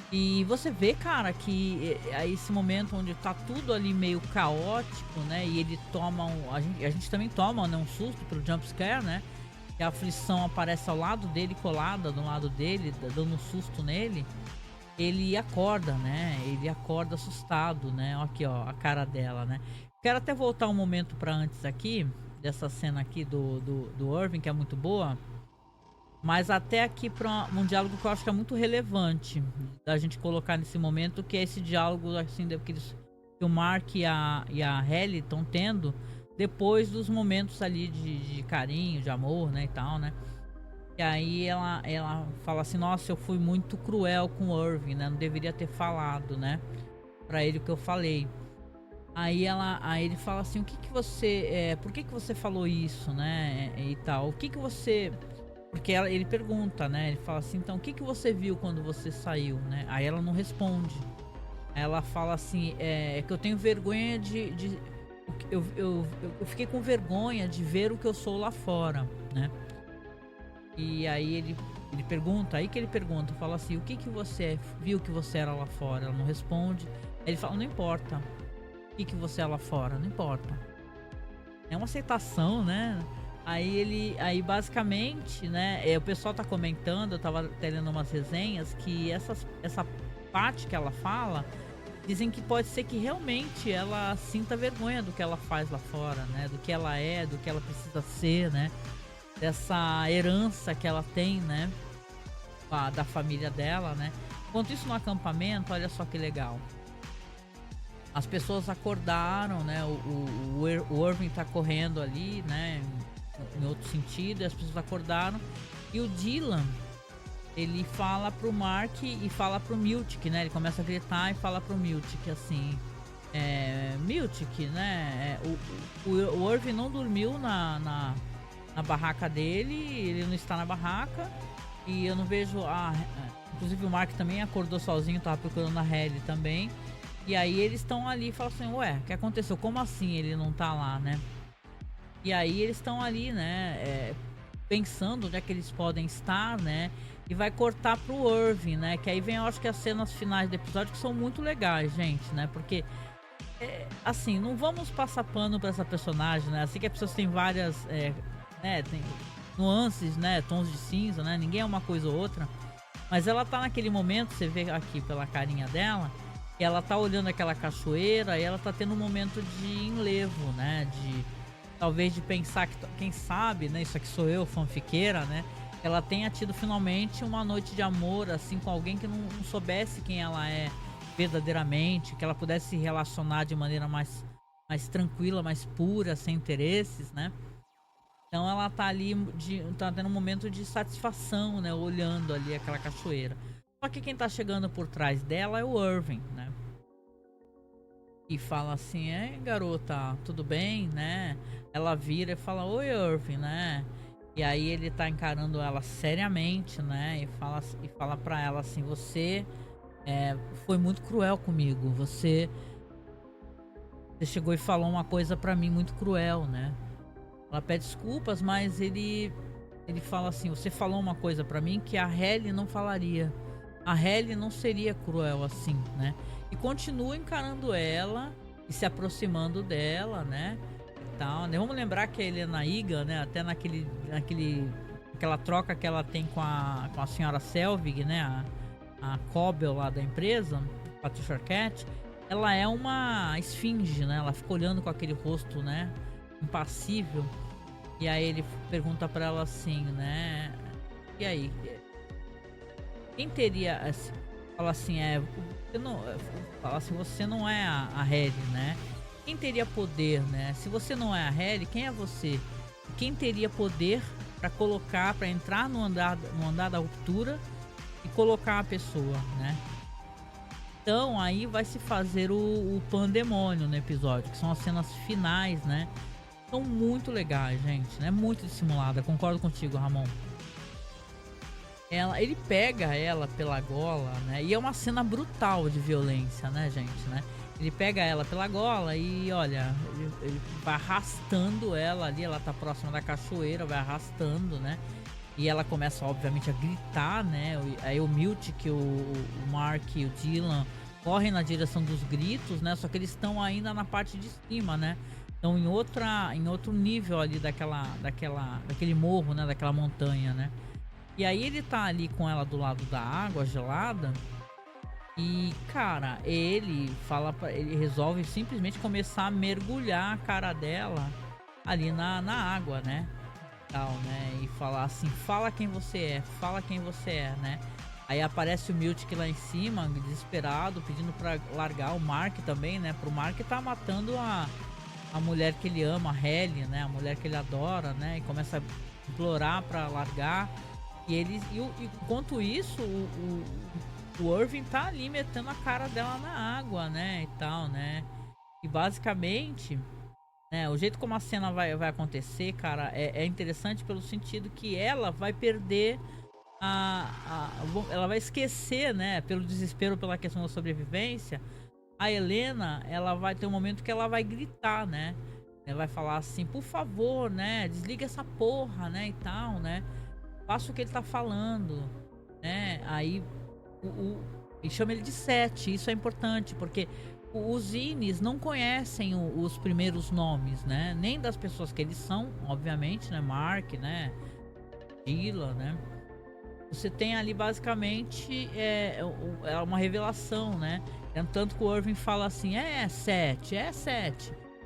E você vê, cara, que é esse momento onde tá tudo ali meio caótico, né? E ele toma a gente também toma, né, um susto pelo jumpscare, né? Que a aflição aparece ao lado dele, colada do lado dele, dando um susto nele. Ele acorda, né? Ele acorda assustado, né? Aqui, ó, a cara dela, né? Quero até voltar um momento pra antes aqui, dessa cena aqui do Irving, que é muito boa. Mas até aqui para um diálogo que eu acho que é muito relevante da gente colocar nesse momento, que é esse diálogo assim, que o Mark e a Ellie estão tendo depois dos momentos ali de carinho, de amor, né, e tal, né? E aí ela fala assim, nossa, eu fui muito cruel com o Irving, né? Não deveria ter falado, né? Pra ele o que eu falei. Aí ele fala assim, o que que você, por que que você falou isso, né? E tal, o que que você... Porque ele pergunta, né? Ele fala assim, então o que que você viu quando você saiu, né? Aí ela não responde. Aí ela fala assim, é que eu tenho vergonha eu fiquei com vergonha de ver o que eu sou lá fora, né? E aí ele pergunta, aí que ele pergunta, fala assim, o que que você viu que você era lá fora? Ela não responde. Aí ele fala, não importa. O que que você é lá fora? Não importa. É uma aceitação, né? Aí basicamente, né, o pessoal tá comentando, eu tava até lendo umas resenhas, que essa parte que ela fala, dizem que pode ser que realmente ela sinta vergonha do que ela faz lá fora, né, do que ela é, do que ela precisa ser, né, dessa herança que ela tem, né, da família dela, né. Enquanto isso no acampamento, olha só que legal. As pessoas acordaram, né, o Irving tá correndo ali, né, em outro sentido, e as pessoas acordaram, e o Dylan, ele fala pro Mark e fala pro Miltic, né, ele começa a gritar e fala pro Miltic assim, Miltic, né, o Irving não dormiu na barraca dele, ele não está na barraca, e eu não vejo inclusive o Mark também acordou sozinho, tava procurando a Ellie também, e aí eles estão ali e falam assim, ué, o que aconteceu, como assim ele não tá lá, né? E aí eles estão ali, né, pensando onde é que eles podem estar, né, e vai cortar pro Irving, né, que aí vem, eu acho que as cenas finais do episódio que são muito legais, gente, né, porque, assim, não vamos passar pano pra essa personagem, né, assim que as pessoas têm várias, né, tem nuances, né, tons de cinza, né, ninguém é uma coisa ou outra, mas ela tá naquele momento, você vê aqui pela carinha dela, que ela tá olhando aquela cachoeira e ela tá tendo um momento de enlevo, né, talvez de pensar que, quem sabe, né, isso aqui sou eu, fanfiqueira, né, ela tenha tido finalmente uma noite de amor, assim, com alguém que não soubesse quem ela é verdadeiramente, que ela pudesse se relacionar de maneira mais tranquila, mais pura, sem interesses, né. Então ela tá ali, tá tendo um momento de satisfação, né, olhando ali aquela cachoeira. Só que quem tá chegando por trás dela é o Irving, né. E fala assim, garota, tudo bem, né? Ela vira e fala, oi Irving, né? E aí ele tá encarando ela seriamente, né? E fala pra ela assim, você foi muito cruel comigo, você chegou e falou uma coisa pra mim muito cruel, né? Ela pede desculpas, mas ele fala assim, você falou uma coisa pra mim que a Ellie não falaria. A Ellie não seria cruel assim, né? E continua encarando ela e se aproximando dela, né? E tal, né? Vamos lembrar que a Helena Iga, né? Até aquela troca que ela tem com a senhora Selvig, né? A Cobel lá da empresa, Patricia Arquette, ela é uma esfinge, né? Ela fica olhando com aquele rosto, né? Impassível. E aí ele pergunta pra ela assim, né? E aí? Quem teria... Fala assim, você não, fala assim, você não é a Ellie, né? Quem teria poder, né? Se você não é a Ellie, quem é você? Quem teria poder para colocar, para entrar no andar da ruptura e colocar a pessoa, né? Então aí vai se fazer o pandemônio no episódio, que são as cenas finais, né? São muito legais, gente, né? Muito dissimulada. Concordo contigo, Ramon. ele pega ela pela gola, né? E é uma cena brutal de violência, né, gente, né? Ele pega ela pela gola e, olha, ele vai arrastando ela ali, ela tá próxima da cachoeira, vai arrastando, né? E ela começa, obviamente, a gritar, né? Aí o Milt, que o Mark e o Dylan correm na direção dos gritos, né? Só que eles estão ainda na parte de cima, né? Estão em outro nível ali daquele morro, né? Daquela montanha, né? E aí ele tá ali com ela do lado da água gelada. E, cara, ele resolve simplesmente começar a mergulhar a cara dela ali na água, né? Tal, né? E falar assim, fala quem você é, né? Aí aparece o Miltic lá em cima, desesperado, pedindo pra largar o Mark também, né? Pro Mark tá matando a mulher que ele ama, a Helly, né? A mulher que ele adora, né? E começa a implorar pra largar. Enquanto isso, o Irving tá ali metendo a cara dela na água, né? E tal, né? E basicamente, né? O jeito como a cena vai acontecer, cara, é interessante pelo sentido que ela vai perder ela vai esquecer, né? Pelo desespero, pela questão da sobrevivência. A Helena, ela vai ter um momento que ela vai gritar, né? Ela vai falar assim, por favor, né? Desliga essa porra, né? E tal, né? Faça o que ele tá falando, né? Aí e chama ele de Sete. Isso é importante porque os Ines não conhecem os primeiros nomes, né? Nem das pessoas que eles são, obviamente, né? Mark, né? Dylan, né? Você tem ali basicamente uma revelação, né? Tanto que o Irving fala assim, Sete,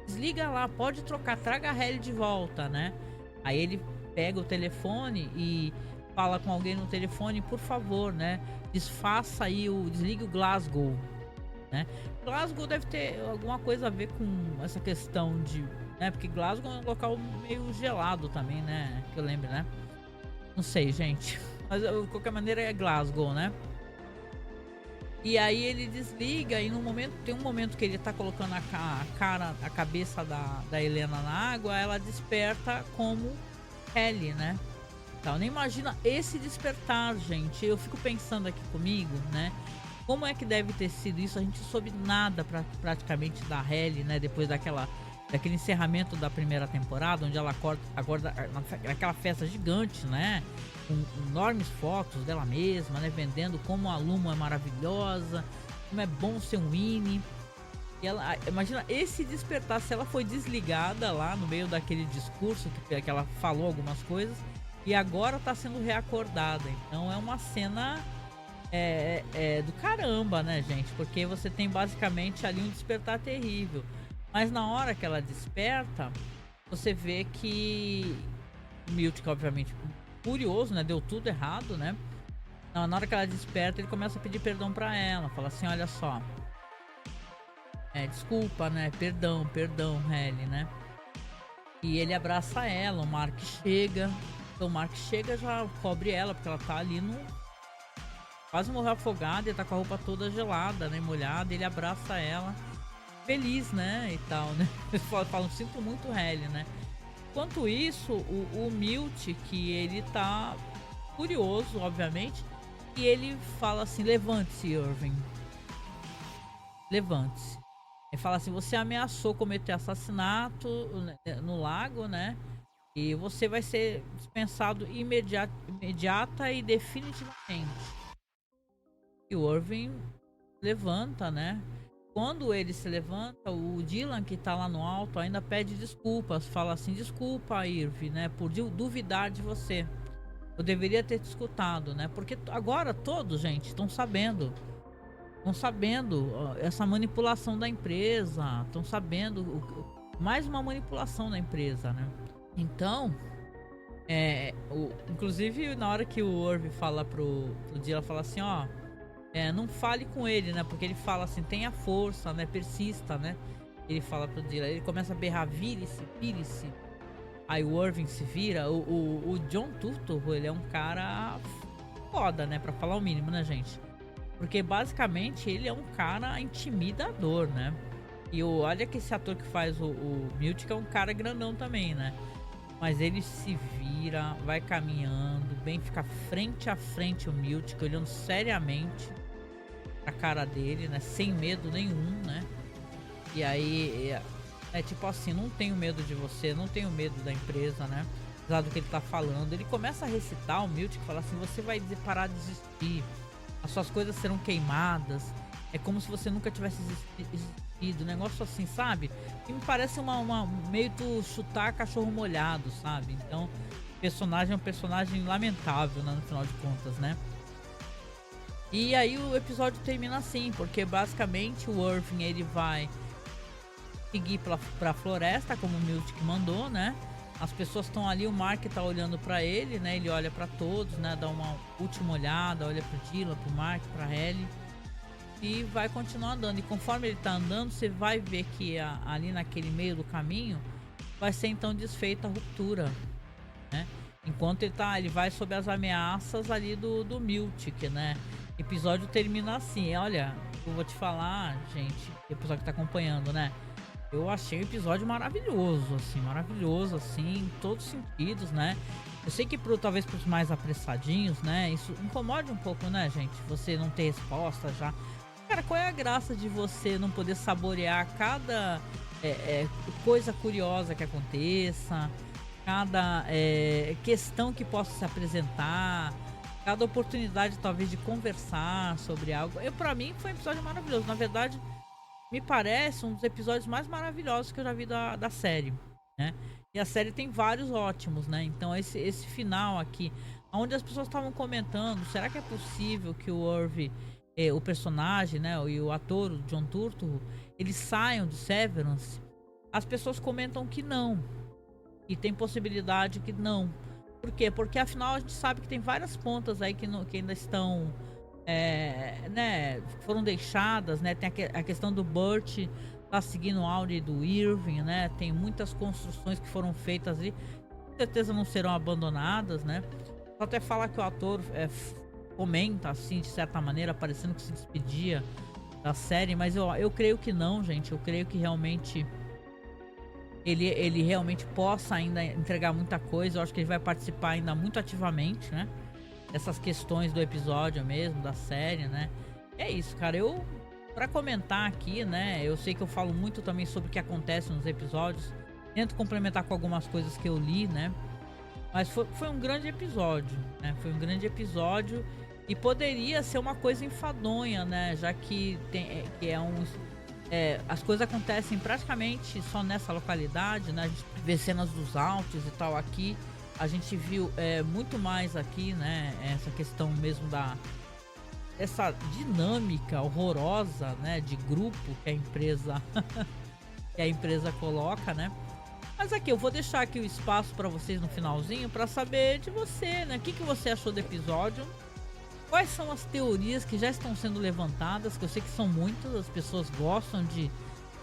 desliga lá, pode trocar, traga a Helly de volta, né? Aí ele pega o telefone e fala com alguém no telefone, por favor, né? Desfaça aí, desligue o Glasgow, né? Glasgow deve ter alguma coisa a ver com essa questão de, né? Porque Glasgow é um local meio gelado também, né? Que eu lembro, né? Não sei, gente. Mas de qualquer maneira é Glasgow, né? E aí ele desliga e tem um momento que ele tá colocando a cabeça da Helena na água, ela desperta como Helly, né? Então, nem imagina esse despertar, gente. Eu fico pensando aqui comigo, né? Como é que deve ter sido isso? A gente soube nada praticamente da Helly, né? Depois daquele encerramento da primeira temporada, onde ela acorda naquela festa gigante, né? Com enormes fotos dela mesma, né? Vendendo como a Luma é maravilhosa, como é bom ser um Winnie. E ela, imagina esse despertar, se ela foi desligada lá no meio daquele discurso que ela falou algumas coisas e agora tá sendo reacordada. Então é uma cena do caramba, né, gente? Porque você tem basicamente ali um despertar terrível. Mas na hora que ela desperta, você vê que o Miltic, obviamente, furioso, né? Deu tudo errado, né? Na hora que ela desperta, ele começa a pedir perdão pra ela. Fala assim, olha só. Desculpa, né? Perdão, Helly, né? E ele abraça ela, o Mark chega. Então o Mark chega, já cobre ela, porque ela tá ali quase morreu afogada e tá com a roupa toda gelada, né? Molhada. Ele abraça ela. Feliz, né? E tal, né? Eles falam, sinto muito, Helly, né? Enquanto isso, o Milt, que ele tá furioso, obviamente, e ele fala assim, levante-se, Irving. Levante-se. Ele fala assim, você ameaçou cometer assassinato no lago, né? E você vai ser dispensado imediata e definitivamente. E o Irving levanta, né? Quando ele se levanta, o Dylan, que tá lá no alto, ainda pede desculpas. Fala assim, desculpa, Irving, né? Por duvidar de você. Eu deveria ter te escutado, né? Porque agora todos, gente, estão sabendo. Estão sabendo essa manipulação da empresa. Estão sabendo mais uma manipulação da empresa, né? Então, inclusive na hora que o Irving fala pro Dylan, fala assim, ó... não fale com ele, né? Porque ele fala assim, tenha força, né? Persista, né? Ele fala pro Dylan, ele começa a berrar, vire-se. Aí o Irving se vira. O John Turturro, ele é um cara foda, né? Pra falar o mínimo, né, gente? Porque basicamente ele é um cara intimidador, né? E olha que esse ator que faz o Miltic é um cara grandão também, né? mas ele se vira, vai caminhando, bem, fica frente a frente o Miltic, olhando seriamente pra cara dele, né? Sem medo nenhum, né? E aí, é tipo assim, não tenho medo de você, não tenho medo da empresa, né? Apesar do que ele tá falando. Ele começa a recitar o Miltic, fala assim, você vai parar de existir, as suas coisas serão queimadas, é como se você nunca tivesse existido, negócio assim, sabe? Que me parece meio do chutar cachorro molhado, sabe? Então, o personagem é um personagem lamentável, né, no final de contas, né? E aí o episódio termina assim, porque basicamente o Irving, ele vai seguir pra floresta, como o Miltic mandou, né? As pessoas estão ali, o Mark tá olhando pra ele, né? Ele olha pra todos, né? Dá uma última olhada, olha pro Dylan, pro Mark, pra Ellie. E vai continuar andando. E conforme ele tá andando, você vai ver que ali naquele meio do caminho vai ser então desfeita a ruptura, né? Enquanto ele vai sob as ameaças ali do Miltic, né? O episódio termina assim. Olha, eu vou te falar, gente, o episódio que tá acompanhando, né? Eu achei o episódio maravilhoso, assim, em todos os sentidos, né? Eu sei que talvez pros mais apressadinhos, né? Isso incomode um pouco, né, gente? Você não ter resposta já. Cara, qual é a graça de você não poder saborear cada coisa curiosa que aconteça, cada questão que possa se apresentar, cada oportunidade talvez de conversar sobre algo? Pra mim foi um episódio maravilhoso. Na verdade, me parece um dos episódios mais maravilhosos que eu já vi da série, né? E a série tem vários ótimos, né? Então esse final aqui, onde as pessoas estavam comentando, será que é possível que o Irving, o personagem, né, e o ator, o John Turturro, eles saiam de Severance? As pessoas comentam que não, e tem possibilidade que não. Por quê? Porque afinal a gente sabe que tem várias pontas aí que ainda estão né, foram deixadas, né? Tem a questão do Burt tá seguindo o áudio do Irving, né? Tem muitas construções que foram feitas ali, com certeza não serão abandonadas, né? Só até falar que o ator comenta assim, de certa maneira, parecendo que se despedia da série, mas eu creio que não, gente. Eu creio que realmente ele realmente possa ainda entregar muita coisa. Eu acho que ele vai participar ainda muito ativamente, né? Essas questões do episódio mesmo, da série, né? É isso, cara. Pra comentar aqui, né? Eu sei que eu falo muito também sobre o que acontece nos episódios. Tento complementar com algumas coisas que eu li, né? Mas foi um grande episódio, né? Foi um grande episódio e poderia ser uma coisa enfadonha, né? Já que as coisas acontecem praticamente só nessa localidade, né? A gente vê cenas dos Altos e tal aqui. A gente viu muito mais aqui, né? Essa questão mesmo essa dinâmica horrorosa, né? De grupo que a empresa coloca, né? Mas aqui eu vou deixar aqui o espaço para vocês no finalzinho para saber de você, né? O que você achou do episódio? Quais são as teorias que já estão sendo levantadas? Que eu sei que são muitas, as pessoas gostam de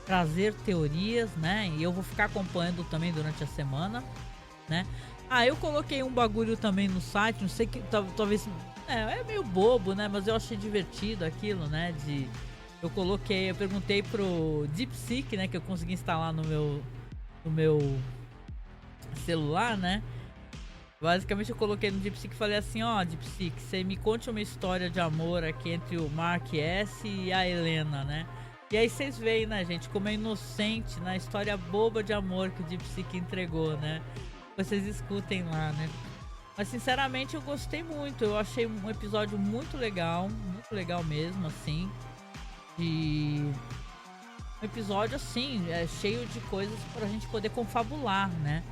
trazer teorias, né? E eu vou ficar acompanhando também durante a semana, né? Eu coloquei um bagulho também no site, não sei que talvez é meio bobo, né? Mas eu achei divertido aquilo, né? Eu perguntei pro DeepSeek, né? Que eu consegui instalar no meu celular, né? Basicamente eu coloquei no DeepSeek e falei assim, ó, DeepSeek, você me conte uma história de amor aqui entre o Mark S e a Helena, né? E aí vocês veem, né, gente, como é inocente na história boba de amor que o DeepSeek entregou, né? Vocês escutem lá, né? Mas sinceramente eu gostei muito. Eu achei um episódio muito legal mesmo, assim. Um episódio assim, cheio de coisas pra gente poder confabular, né?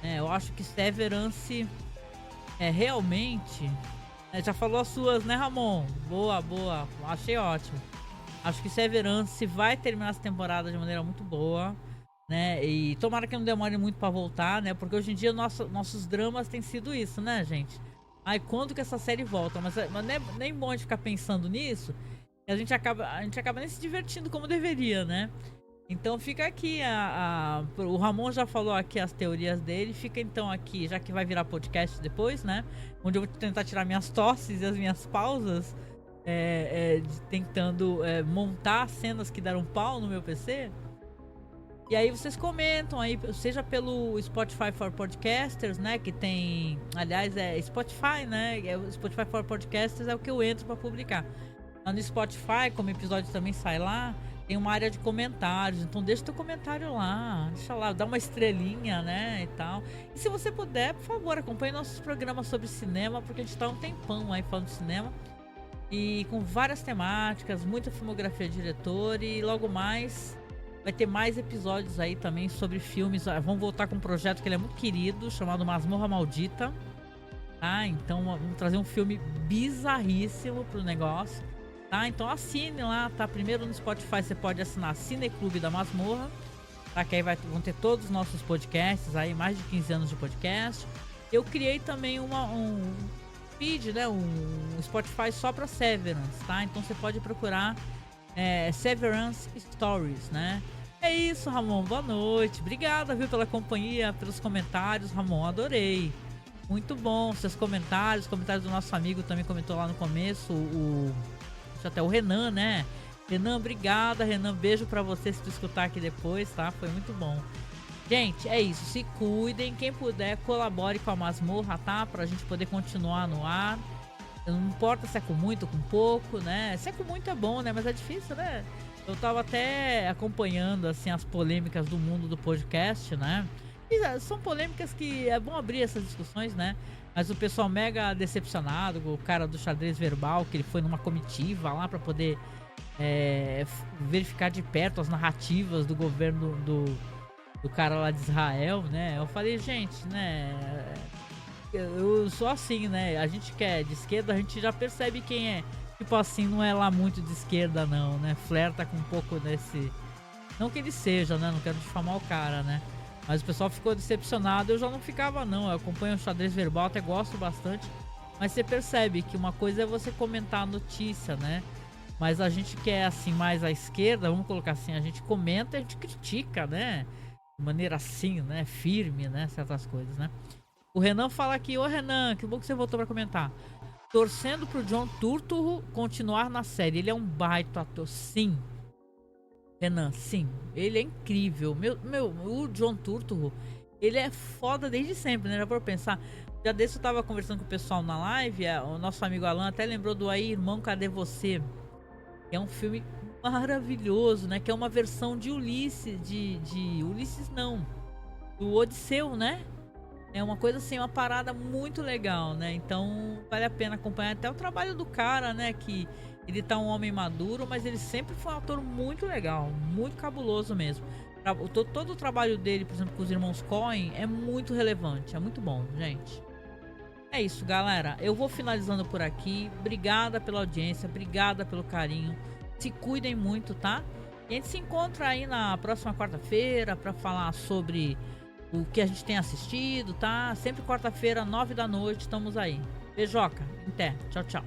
Eu acho que Severance realmente. Já falou as suas, né, Ramon? Boa, achei ótimo. Acho que Severance vai terminar essa temporada de maneira muito boa, né? E tomara que não demore muito pra voltar, né? Porque hoje em dia nossos dramas têm sido isso, né, gente? Quando que essa série volta? Mas não é nem bom a gente ficar pensando nisso. A gente acaba nem se divertindo como deveria, né? Então fica aqui, o Ramon já falou aqui as teorias dele. Fica então aqui, já que vai virar podcast depois, né? Onde eu vou tentar tirar minhas tosses e as minhas pausas, tentando montar cenas que deram pau no meu PC. E aí vocês comentam aí, seja pelo Spotify for Podcasters, né? Que tem, aliás, é Spotify, né? O Spotify for Podcasters é o que eu entro para publicar. Lá no Spotify, como o episódio também sai lá, tem uma área de comentários. Então deixa teu comentário lá, deixa lá, dá uma estrelinha, né? E tal. E se você puder, por favor, acompanhe nossos programas sobre cinema, porque a gente tá um tempão aí falando de cinema. E com várias temáticas, muita filmografia de diretor e logo mais vai ter mais episódios aí também sobre filmes. Vamos voltar com um projeto que ele é muito querido, chamado Masmorra Maldita. Tá? Então vamos trazer um filme bizarríssimo pro negócio. Tá? Então assine lá, tá? Primeiro no Spotify você pode assinar Cineclube da Masmorra. Tá? Que aí vão ter todos os nossos podcasts aí, mais de 15 anos de podcast. Eu criei também um feed, né? Um Spotify só pra Severance, tá? Então você pode procurar Severance Stories, né? É isso, Ramon, boa noite. Obrigada, viu, pela companhia, pelos comentários, Ramon, adorei. Muito bom, seus comentários do nosso amigo também comentou lá no começo, até o Renan, né? Renan, obrigada, Renan, beijo pra você se tu escutar aqui depois, tá? Foi muito bom. Gente, é isso, se cuidem, quem puder, colabore com a Masmorra, tá? Pra gente poder continuar no ar. Não importa se é com muito ou com pouco, né? Se é com muito é bom, né? Mas é difícil, né? Eu tava até acompanhando, assim, as polêmicas do mundo do podcast, né? E são polêmicas que é bom abrir essas discussões, né? Mas o pessoal mega decepcionado, o cara do xadrez verbal, que ele foi numa comitiva lá pra poder verificar de perto as narrativas do governo do cara lá de Israel, né? Eu falei, gente, né? Eu sou assim, né? A gente que é de esquerda, a gente já percebe quem é. Tipo assim, não é lá muito de esquerda não, né? Flerta com um pouco desse... Não que ele seja, né? Não quero difamar o cara, né? Mas o pessoal ficou decepcionado, eu já não ficava não. Eu acompanho o xadrez verbal, até gosto bastante. Mas você percebe que uma coisa é você comentar a notícia, né? Mas a gente que é assim, mais à esquerda, vamos colocar assim, a gente comenta e a gente critica, né? De maneira assim, né? Firme, né? Certas coisas, né? O Renan fala aqui, ô Renan, que bom que você voltou pra comentar. Torcendo pro John Turturro continuar na série. Ele é um baita ator, sim. Renan, sim. Ele é incrível. O John Turturro, ele é foda desde sempre, né? Já por pensar. Já desse eu tava conversando com o pessoal na live. O nosso amigo Alan até lembrou do Aí, Irmão, Cadê Você? Que é um filme maravilhoso, né? Que é uma versão de Ulisses. De Ulisses, não. Do Odisseu, né? É uma coisa assim, uma parada muito legal, né? Então vale a pena acompanhar até o trabalho do cara, né? Que ele tá um homem maduro, mas ele sempre foi um ator muito legal, muito cabuloso mesmo. Todo o trabalho dele, por exemplo, com os irmãos Coen, é muito relevante, é muito bom, gente. É isso, galera. Eu vou finalizando por aqui. Obrigada pela audiência, obrigada pelo carinho. Se cuidem muito, tá? E a gente se encontra aí na próxima quarta-feira para falar sobre o que a gente tem assistido, tá? Sempre quarta-feira, 9 da noite, estamos aí. Beijoca, até. Tchau, tchau.